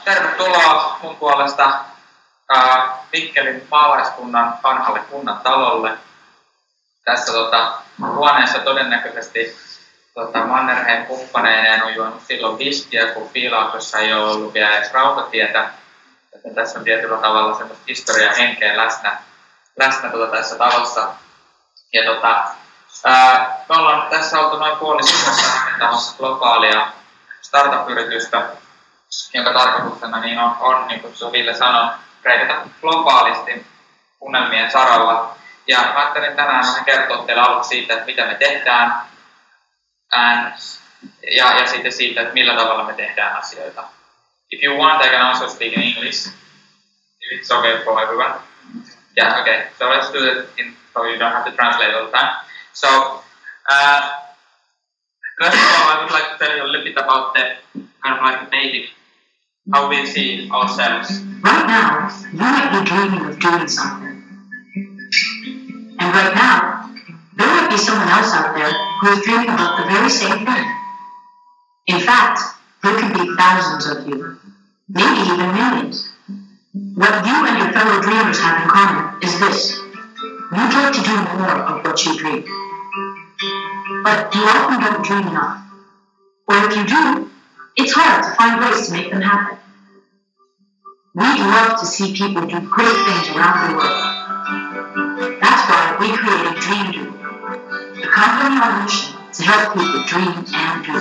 Tervetuloa mun puolesta Mikkelin maalaiskunnan vanhalle kunnan talolle. Tässä huoneessa todennäköisesti Mannerheim kumppaneineen on juonut silloin viskiä, kun Piilaakossa ei ole ollut vielä edes rautatietä. Joten tässä on tietyllä tavalla semmoista historian henkeä läsnä tässä talossa. Ja me ollaan tässä oltu noin puolisvuotta rakentamassa globaalia startup-yritystä, jonka tarkoituksena on niin kuin Ville sanoi, reikata globaalisti unelmien saralla. Ja mä ajattelin tänään kertoa teille aluksi siitä, että mitä me tehdään ja sitten siitä, että millä tavalla me tehdään asioita. If you want, I can also speak in English, if it's okay for everyone. Yeah, okay. So let's do it so you don't have to translate all the time. So, first of all, I would like to tell you a little bit about the kind of like the basic, how we see ourselves. Right now, you might be dreaming of doing something. And right now, there might be someone else out there who is dreaming about the very same thing. In fact, there could be thousands of you, maybe even millions. What you and your fellow dreamers have in common is this. You'd like to do more of what you dream. But you often don't dream enough. Or if you do, it's hard to find ways to make them happen. We'd love to see people do great things around the world. That's why we created Dream Do, the company on a mission to help people dream and do.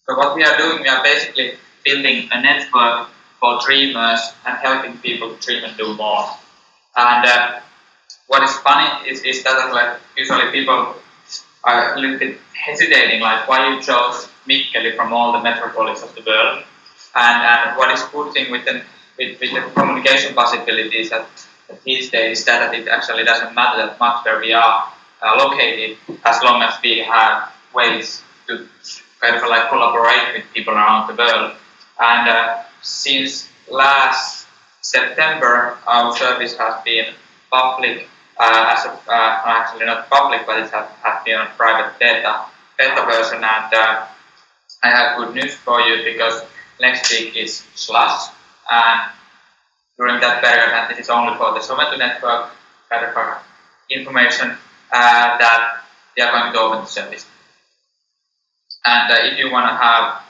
So what we are doing, we are basically building a network for dreamers and helping people dream and do more. And what is funny is that like usually people are a little bit hesitating, like why you chose Mikkeli from all the metropolis of the world. And what is good thing with the communication possibilities that these days that it actually doesn't matter that much where we are located, as long as we have ways to kind of like collaborate with people around the world. And since last September, our service has been public, actually not public, but it has been a private beta version. And I have good news for you because next week is Slush, and during that period, and this is only for the Sometu network, kind of information that they are going to open the service. And if you want to have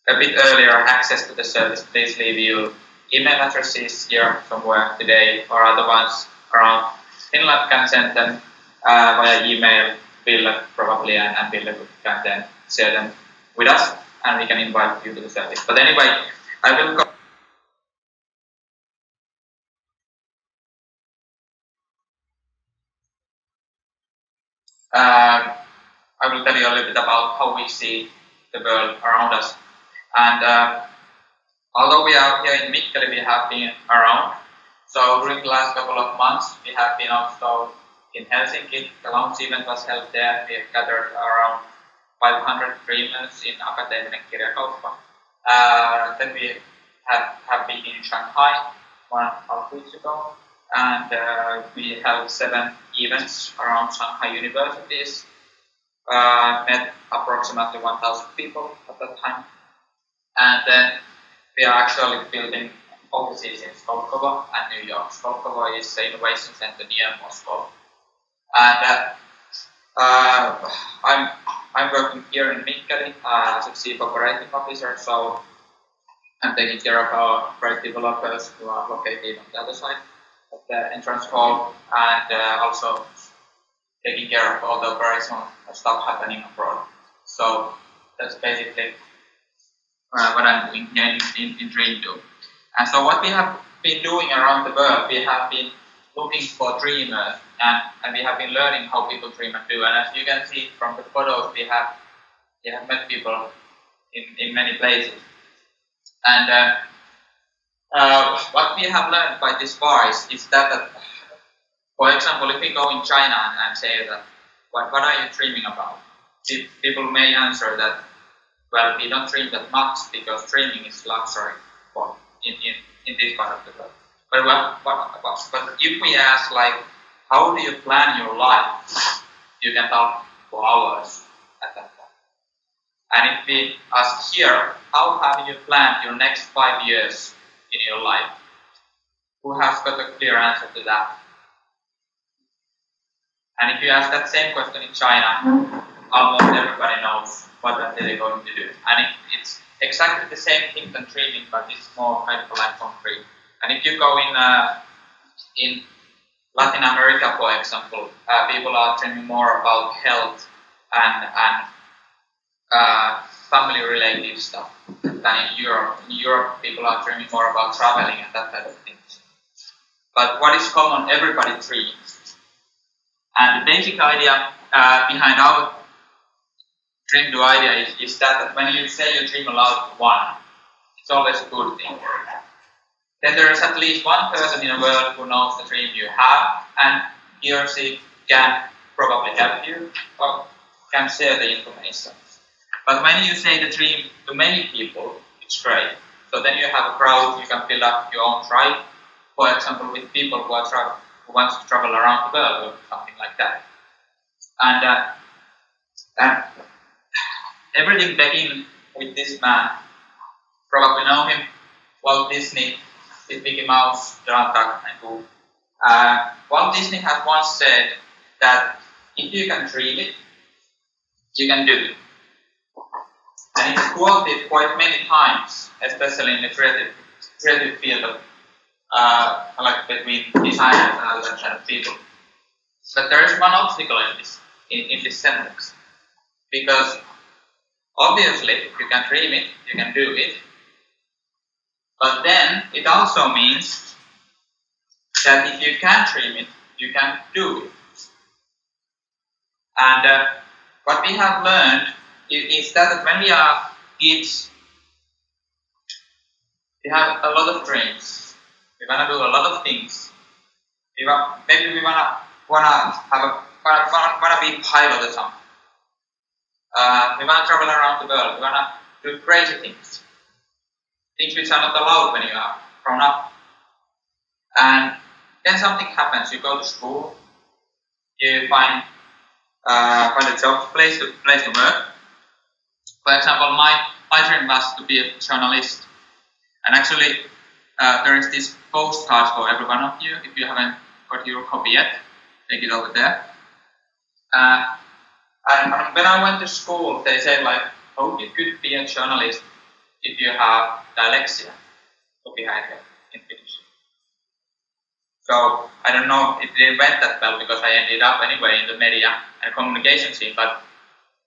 a bit earlier access to the service, please leave your email addresses here somewhere today, or other ones around Finland can send them via email, Ville probably, and Ville can then share them with us, and we can invite you to the service. But anyway, I will go. I will tell you a little bit about how we see the world around us. And although we are here in Mikkeli, we have been around. So during the last couple of months, we have been also in Helsinki. The launch event was held there. We have gathered around 500 dreamers in Akateeminen Kirjakauppa. Then we have been in Shanghai 1.5 weeks ago. And we held 7 events around Shanghai universities. Met approximately 1,000 people at that time. And then we are actually building offices in Skolkovo and New York. Skolkovo is the innovation center near Moscow. And I'm working here in Mikkeli as a chief operating officer, so I'm taking care of our great developers who are located on the other side of the entrance hall, and also taking care of all the operational stuff happening abroad. So that's basically what I'm doing here in Dream Do. And so what we have been doing around the world, we have been looking for dreamers, and we have been learning how people dream and do. And as you can see from the photos, we have met people in many places. And what we have learned by this far is that, for example, if we go in China and say that, what are you dreaming about? People may answer that, well, we don't dream that much because dreaming is luxury in this part of the world. But if we ask, like, how do you plan your life? You can talk for hours at that point. And if we ask here, how have you planned your next 5 years in your life? Who has got a clear answer to that? And if you ask that same question in China, almost everybody knows what they're going to do. And it's exactly the same thing than dreaming, but it's more kind of like concrete. And if you go in Latin America, for example, people are dreaming more about health and family-related stuff than in Europe. In Europe, people are dreaming more about traveling and that type of things. But what is common? Everybody dreams. And the basic idea behind our dream do idea is that when you say you dream aloud to one, it's always a good thing. Then there is at least one person in the world who knows the dream you have, and he or she can probably help you or can share the information. But when you say the dream to many people, it's great. So then you have a crowd, you can build up your own tribe, for example, with people who want to travel around the world or something like that. And everything began with this man. Probably know him, Walt Disney, with Mickey Mouse, Jota, and Pooh. Walt Disney has once said that if you can dream it, you can do it. And it's quoted quite many times, especially in the creative field of like between designers and other kind of people. But there is one obstacle in this sentence, because obviously if you can dream it, you can do it. But then it also means that if you can dream it, you can do it. And what we have learned is that when we are kids, we have a lot of dreams. We want to do a lot of things. Maybe we want to be a pilot or something. We want to travel around the world. We want to do crazy things. Things which are not allowed when you are grown up. And then something happens. You go to school. You find a job, place to work. For example, my dream was to be a journalist. And actually, there is this postcard for every one of you. If you haven't got your copy yet, take it over there. And when I went to school, they said like, oh, you could be a journalist if you have dyslexia behind it in Finnish. So I don't know if it went that well, because I ended up anyway in the media and communication scene, but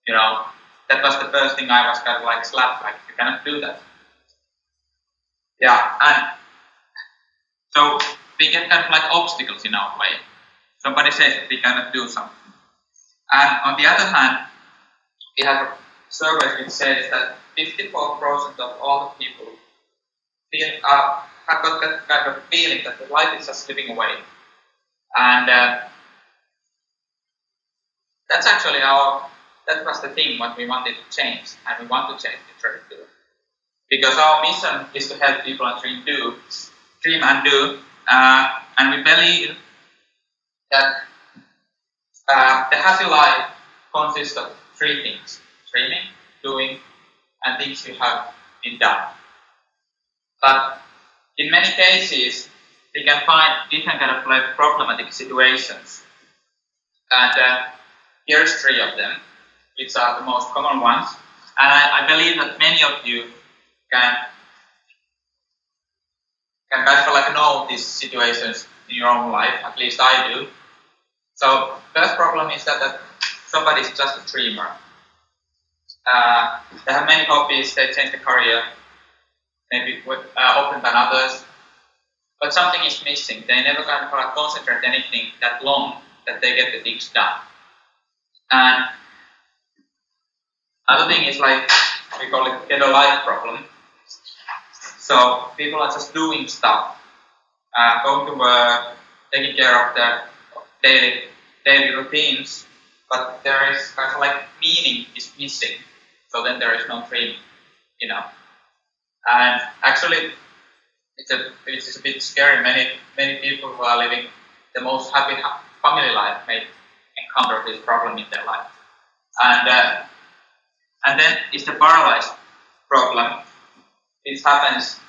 you know, that was the first thing I was kind of like slapped, like you cannot do that. Yeah, and so we get kind of like obstacles in our way. Somebody says that we cannot do something. And on the other hand, we have a survey which says that 54% of all the people have got that kind of feeling that the life is just slipping away. And that's actually that was the thing what we wanted to change, and we want to change the trajectory. Because our mission is to help people and dream and do, and we believe that the happy life consists of three things: dreaming, doing, and things you have been done. But in many cases, we can find different kind of like problematic situations. And here's three of them, which are the most common ones. And I believe that many of you can kind of like know these situations in your own life, at least I do. So first problem is that somebody is just a dreamer. They have many hobbies, they change the career, maybe often than others, but something is missing. They never kind of concentrate anything that long that they get the things done. And another thing is like, we call it get a life problem. So people are just doing stuff, going to work, taking care of their daily routines, but there is kind of like meaning is missing. So then there is no dream, you know. And actually, it's a bit scary. Many people who are living the most happy family life may encounter this problem in their life. And And then is the paralyzed problem. It happens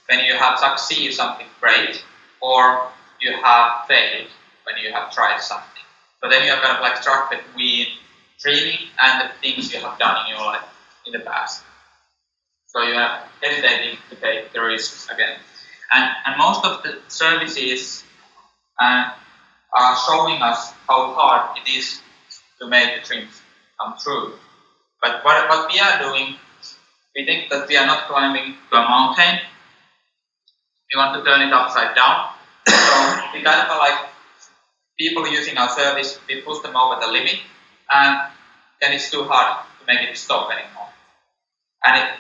when you have succeeded something great, or you have failed when you have tried something. So then you are kind of like stuck between dreaming and the things you have done in your life in the past. So you are hesitating to take the risks again. And most of the services are showing us how hard it is to make the dreams come true. But what we are doing, we think that we are not climbing to a mountain. We want to turn it upside down. So we kind of like people using our service, we push them over the limit, and then it's too hard to make it stop anymore. And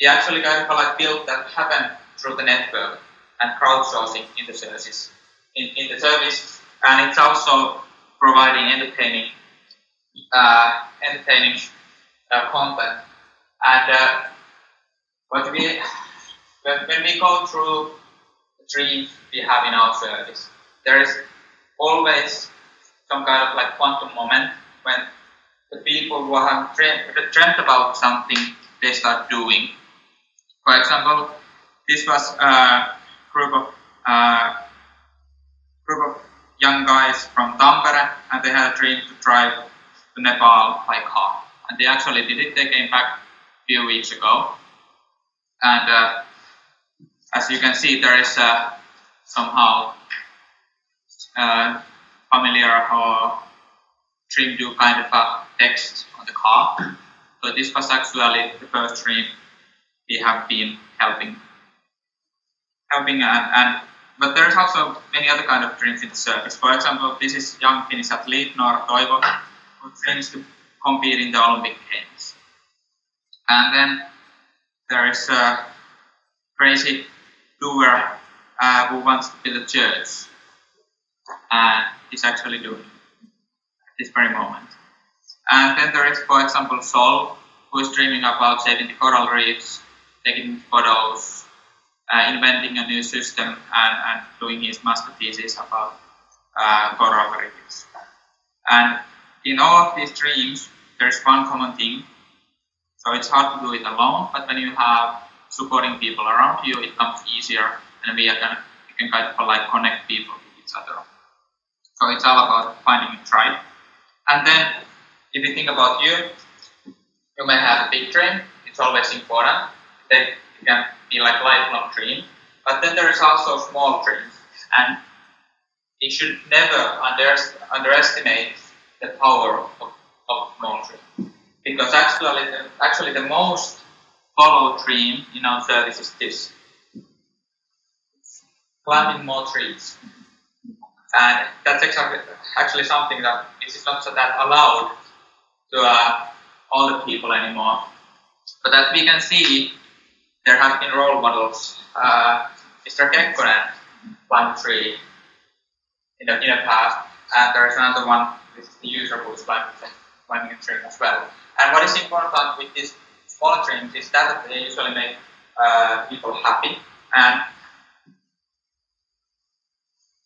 we actually kind of like built that happen through the network and crowdsourcing in the services. In the service, and it's also providing entertaining content. And when we go through the dreams we have in our service, there is always some kind of like quantum moment when the people who have dreamt about something, they start doing. For example, this was a group of young guys from Tampere, and they had a dream to drive to Nepal by car. And they actually did it. They came back a few weeks ago. And as you can see, there is somehow familiar or dream do kind of a text on the car. So this was actually the first dream we have been helping but there's also many other kind of dreams in the service. For example, this is young Finnish athlete Noora Toivo, who trains to compete in the Olympic Games. And then there is a crazy doer who wants to build a church, and he's actually doing it at this very moment. And then there is, for example, Sol, who is dreaming about saving the coral reefs, taking photos, inventing a new system, and doing his master thesis about coral reefs. And in all of these dreams, there's one common thing. So it's hard to do it alone, but when you have supporting people around you, it comes easier, and we can kind of like connect people with each other. So it's all about finding a tribe. And then, if you think about you may have a big dream. It's always important. It can be like lifelong dream. But then there is also small dreams, and you should never underestimate the power of small dreams. Because actually the most followed dream in our service is this: planting more trees. And that's actually something that is not so that allowed to all the people anymore. But as we can see, there have been role models. Mr. Kekkonen planted a tree in the past, and there is another one, this is the user who is planting a tree as well. And what is important with these small dreams is that they usually make people happy, and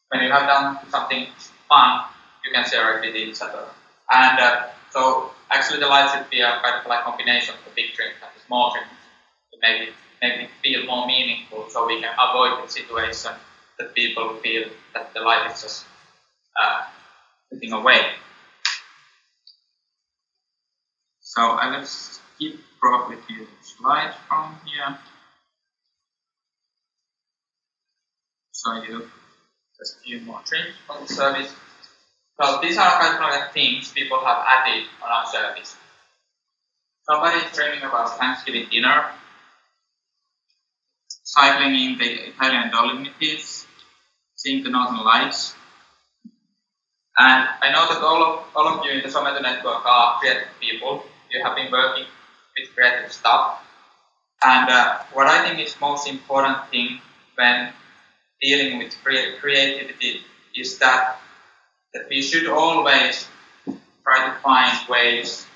when you have done something fun, you can share it with each other. And so actually the life should be a kind of like combination of the big dreams and the small dreams to make it feel more meaningful, so we can avoid the situation that people feel that the life is just slipping away. So I will skip probably a few slides from here. So you just a few more dreams on the service. So these are kind of like things people have added on our service. Somebody is dreaming about Thanksgiving dinner, cycling in the Italian Dolomites, seeing the Northern Lights. And I know that all of you in the Sometu network are creative people. You have been working with creative stuff. And what I think is most important thing when dealing with creativity is that we should always try to find ways,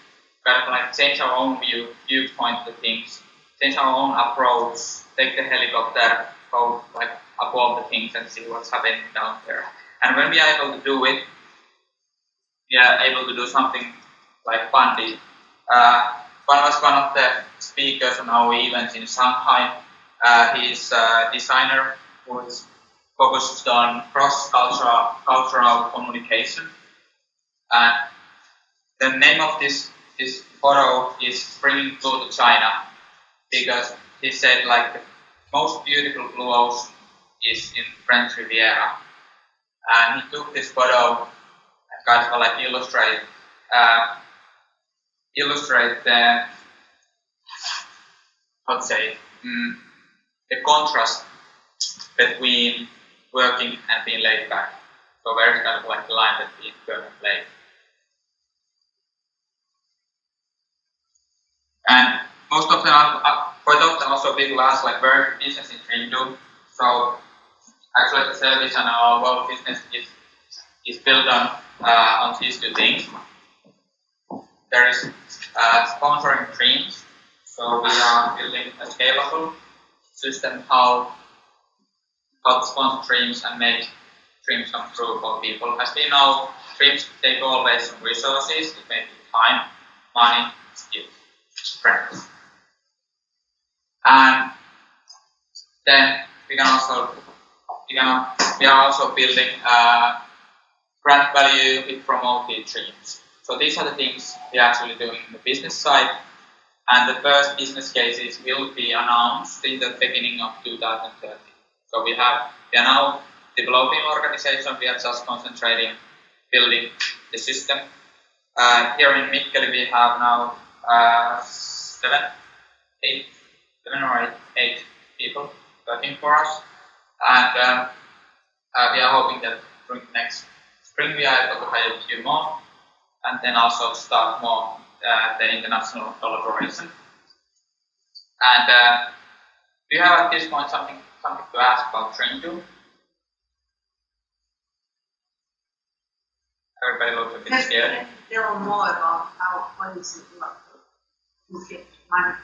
kind of like change our own viewpoint to things, change our own approach, take the helicopter, go like above the things and see what's happening down there. And when we are able to do it, we are able to do something like funny. was one of the speakers on our event in Shanghai. He's a designer who is focused on cross-cultural communication. The name of this photo is bringing blue to China, because he said like the most beautiful blue ocean is in French Riviera, and he took this photo and kind of like illustrate the the contrast between working and being laid back. So very kind of like the line between work and play. And most of them, quite often also people ask like where business is Dream do. So actually the service and our whole business is built on these two things. There is sponsoring dreams. So we are building a scalable system how to sponsor dreams and make dreams come true for people. As we know, dreams take always some resources. It may be time, money, skills, friends. And then we are also building brand value with promoted dreams. So these are the things we are actually doing in the business side. And the first business cases will be announced in the beginning of 2030. So we are now developing organization. We are just concentrating building the system. Here in Mikkeli we have now 7 or 8 people working for us, and we are hoping that during next spring we are able to hire a few more, and then also start more the international collaboration. And do you have at this point something to ask about Sometu? Everybody looks a bit scared. Can you tell more about what is it like to get money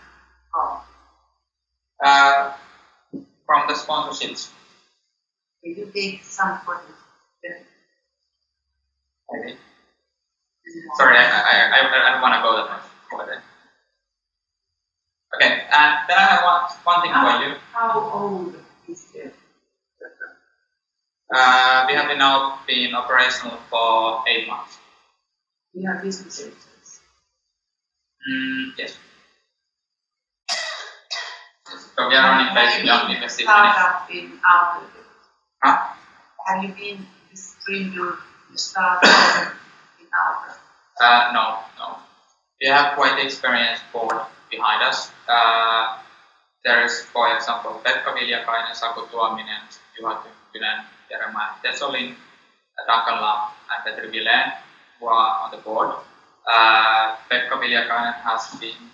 from the sponsorships? Will you take some for this? Maybe. Sorry, I don't want to go that much over there. Okay, and then I have one thing for you. How old is it? We have now been operational for 8 months. You have businesses? Yes. So we are running basically on invested money. Startup in Alberta? Huh? Have you been streamed to startup in Alberta? No. We have quite the experienced board behind us. There is, for example, Pekka Viljakainen, Saku Tuominen, Juha Tynkkynen, Jeremiah Tesolin, Duncan Lam, and Petri Vileen, who are on the board. Pekka Viljakainen has been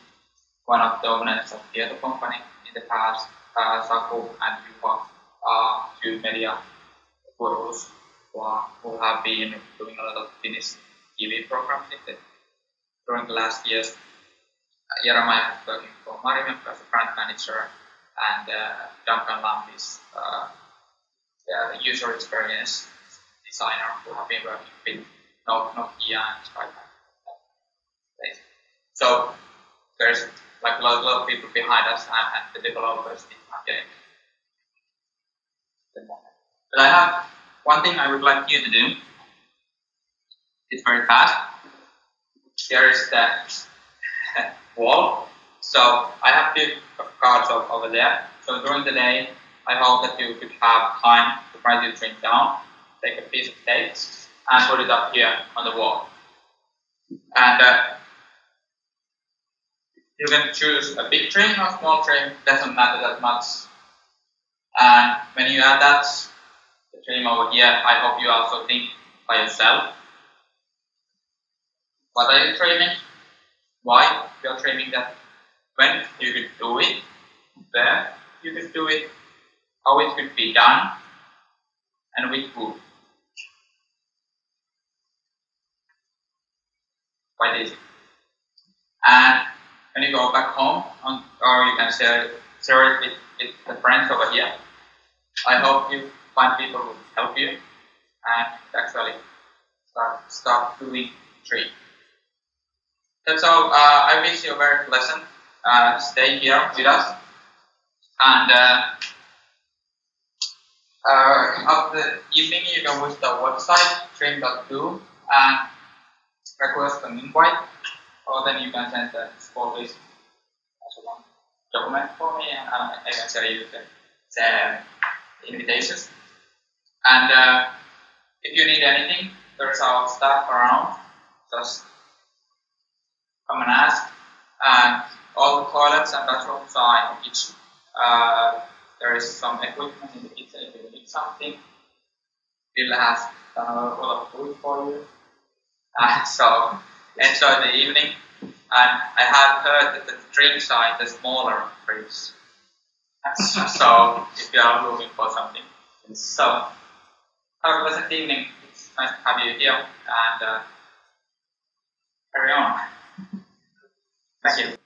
one of the owners of the Jota company in the past. Saku and Juha are two media gurus who have been doing a lot of Finnish TV programs during the last years. Jeremiah is working for Mariam as a brand manager, and Duncan Lam is the user experience designer who have been working with Nokia and Skype. So there's like a lot of people behind us and the developers team are getting the moment. But I have one thing I would like you to do. It's very fast. Here is the wall. So I have 2 cards over there. So during the day, I hope that you could have time to write your dream down, take a piece of tape, and put it up here on the wall. And you can choose a big dream or a small dream, doesn't matter that much. And when you attach the dream over here, I hope you also think by yourself. What are you dreaming? Why you are dreaming that? When you could do it? Where you could do it? How it could be done? And with who? Quite easy. And when you go back home, or you can share it with the friends over here, I hope you find people who help you and actually start doing dream. That's all. I wish you a very pleasant stay here with us. And after the evening, you can visit our website, dream.do, and request an invite, or then you can send a small list as one document for me, and I can share you the invitations. And if you need anything, there's our staff around. Just come and ask. And all the toilets and bathrooms are in each. There is some equipment in the kitchen if you need something. Bill has done a lot of food for you. So enjoy the evening. And I have heard that the drinks are in the smaller fridge. So if you are looking for something. So have a pleasant evening. It's nice to have you here. And carry on. Thank you.